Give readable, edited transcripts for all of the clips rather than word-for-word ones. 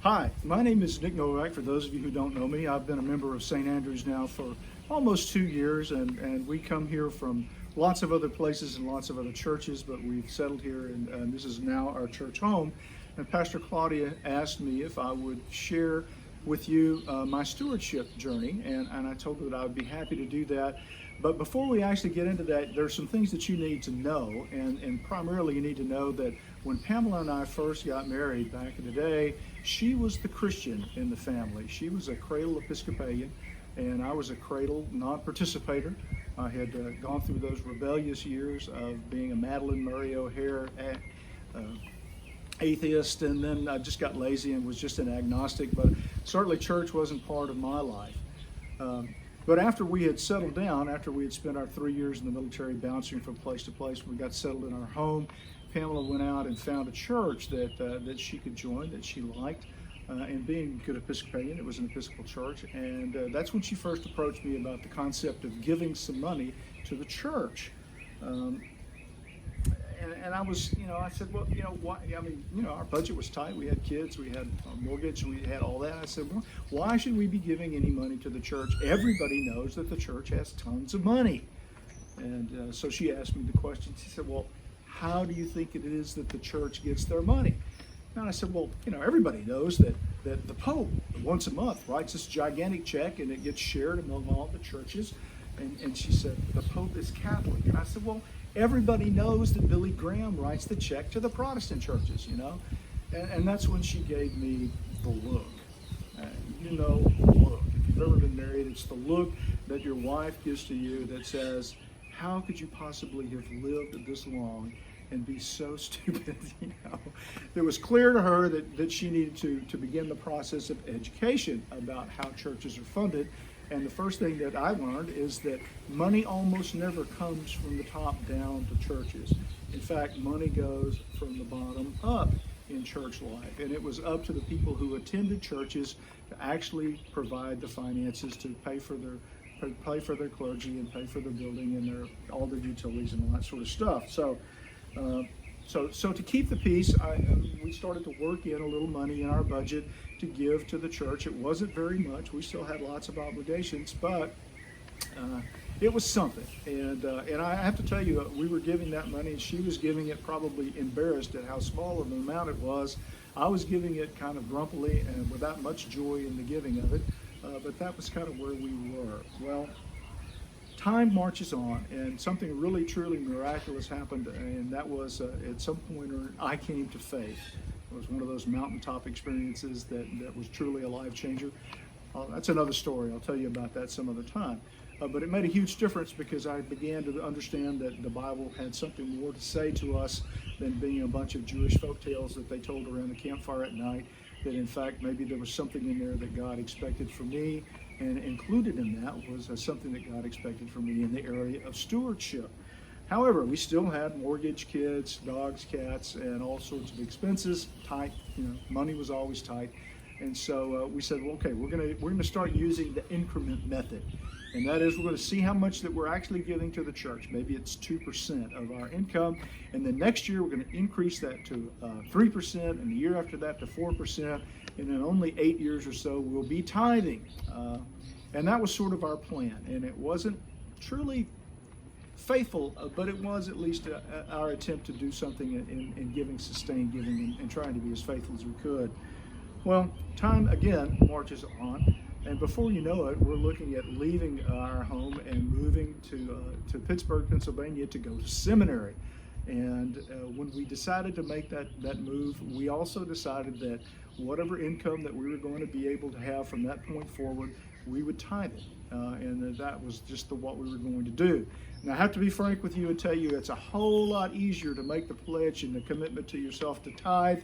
Hi, my name is Nick Novak. For those of you who don't know me, I've been a member of St. Andrews now for almost 2 years, and we come here from lots of other places and lots of other churches, but we've settled here, and this is now our church home. And Pastor Claudia asked me if I would share with you my stewardship journey, and I told her that I would be happy to do that. But before we actually get into that, there's some things that you need to know, and primarily you need to know that when Pamela and I first got married back in the day, she was the Christian in the family. She was a cradle Episcopalian, and I was a cradle non-participator. I had gone through those rebellious years of being a Madeline Murray O'Hare atheist, and then I just got lazy and was just an agnostic, but certainly church wasn't part of my life. But after we had settled down, after we had spent our 3 years in the military bouncing from place to place, we got settled in our home. Pamela went out and found a church that she could join, that she liked. And being a good Episcopalian, it was an Episcopal church. And that's when she first approached me about the concept of giving some money to the church. And I was, I said, well, why? I mean, our budget was tight. We had kids, we had a mortgage, we had all that. I said, well, why should we be giving any money to the church? Everybody knows that the church has tons of money. And so she asked me the question. She said, well, how do you think it is that the church gets their money? And I said, well, everybody knows that the Pope once a month writes this gigantic check and it gets shared among all the churches. And she said, the Pope is Catholic. And I said, well, everybody knows that Billy Graham writes the check to the Protestant churches, And that's when she gave me the look. The look. If you've ever been married, it's the look that your wife gives to you that says, how could you possibly have lived this long and be so stupid? It was clear to her that she needed to begin the process of education about how churches are funded. And the first thing that I learned is that money almost never comes from the top down to churches. In fact, money goes from the bottom up in church life. And it was up to the people who attended churches to actually provide the finances to pay for their clergy and pay for their building and all their utilities and all that sort of stuff. So to keep the peace, we started to work in a little money in our budget to give to the church. It wasn't very much. We still had lots of obligations, but it was something. And I have to tell you, we were giving that money, and she was giving it probably embarrassed at how small of an amount it was. I was giving it kind of grumpily and without much joy in the giving of it. But that was kind of where we were. Well, time marches on, and something really, truly miraculous happened, and that was at some point I came to faith. It was one of those mountaintop experiences that was truly a life changer. That's another story. I'll tell you about that some other time. But it made a huge difference because I began to understand that the Bible had something more to say to us than being a bunch of Jewish folk tales that they told around the campfire at night. That in fact maybe there was something in there that God expected from me, and included in that was something that God expected from me in the area of stewardship. However, we still had mortgage, kids, dogs, cats, and all sorts of expenses. Tight, money was always tight. And so we said, well, okay, we're gonna start using the increment method. And that is, we're going to see how much that we're actually giving to the church. Maybe it's 2% of our income. And then next year, we're going to increase that to 3%, and the year after that to 4%. And in only 8 years or so, we'll be tithing. And that was sort of our plan. And it wasn't truly faithful, but it was at least our attempt to do something in giving, sustained giving, and trying to be as faithful as we could. Well, time again marches on. And before you know it, we're looking at leaving our home and moving to Pittsburgh, Pennsylvania to go to seminary. And when we decided to make that move, we also decided that whatever income that we were going to be able to have from that point forward, we would tithe it. And that was just what we were going to do. Now, I have to be frank with you and tell you it's a whole lot easier to make the pledge and the commitment to yourself to tithe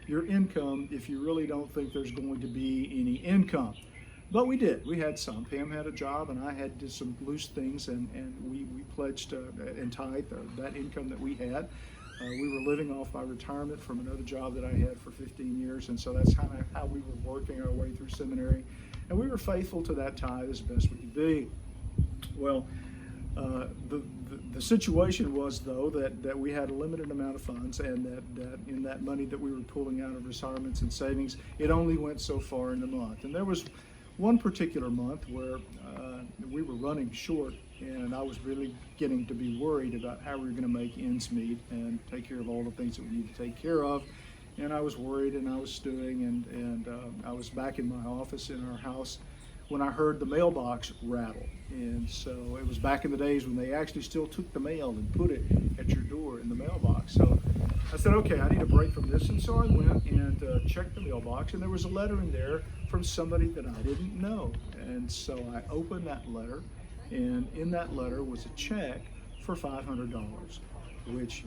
your income if you really don't think there's going to be any income. But we did. We had some. Pam had a job, and I had did some loose things, and we pledged and tithed that income that we had. We were living off my retirement from another job that I had for 15 years, and so that's kind of how we were working our way through seminary. And we were faithful to that tithe as best we could be. Well, The situation was, though, that we had a limited amount of funds, and that in that money that we were pulling out of retirements and savings, it only went so far in the month. And there was one particular month where we were running short, and I was really getting to be worried about how we were going to make ends meet and take care of all the things that we need to take care of. And I was worried, and I was stewing, and I was back in my office in our house when I heard the mailbox rattle. And so it was back in the days when they actually still took the mail and put it at your door in the mailbox. So I said, okay, I need a break from this. And so I went and checked the mailbox, and there was a letter in there from somebody that I didn't know. And so I opened that letter, and in that letter was a check for $500, which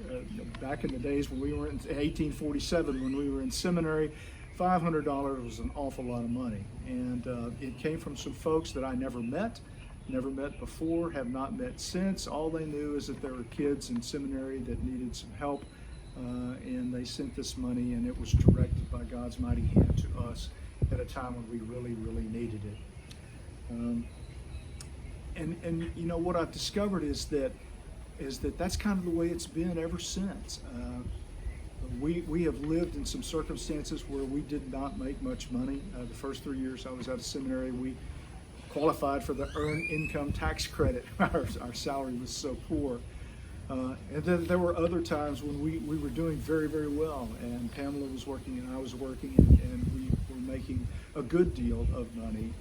back in the days when we were in 1847, when we were in seminary, $500 was an awful lot of money. And it came from some folks that I never met before, have not met since. All they knew is that there were kids in seminary that needed some help, and they sent this money, and it was directed by God's mighty hand to us at a time when we really, really needed it. And you know, what I've discovered is that that's kind of the way it's been ever since. We have lived in some circumstances where we did not make much money. The first 3 years I was out of seminary, we qualified for the earned income tax credit. Our salary was so poor. And then there were other times when we were doing very, very well, and Pamela was working and I was working, and we were making a good deal of money.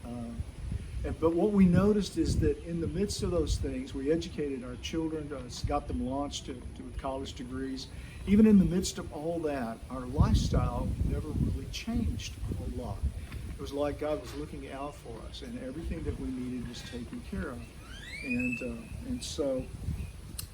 But what we noticed is that in the midst of those things, we educated our children, got them launched to college degrees. Even in the midst of all that, our lifestyle never really changed a whole lot. It was like God was looking out for us, and everything that we needed was taken care of. And so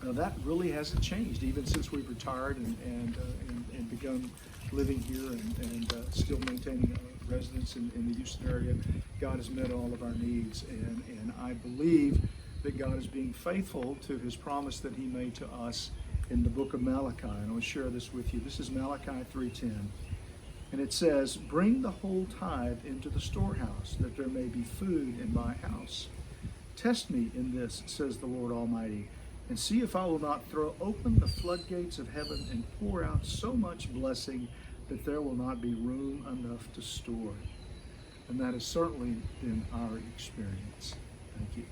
that really hasn't changed, even since we've retired and begun living here and still maintaining a residence in the Houston area. God has met all of our needs, and I believe that God is being faithful to his promise that he made to us in the book of Malachi. And I'll share this with you. This is Malachi 3:10. And it says, "Bring the whole tithe into the storehouse, that there may be food in my house. Test me in this, says the Lord Almighty, and see if I will not throw open the floodgates of heaven and pour out so much blessing that there will not be room enough to store it." And that has certainly been our experience. Thank you.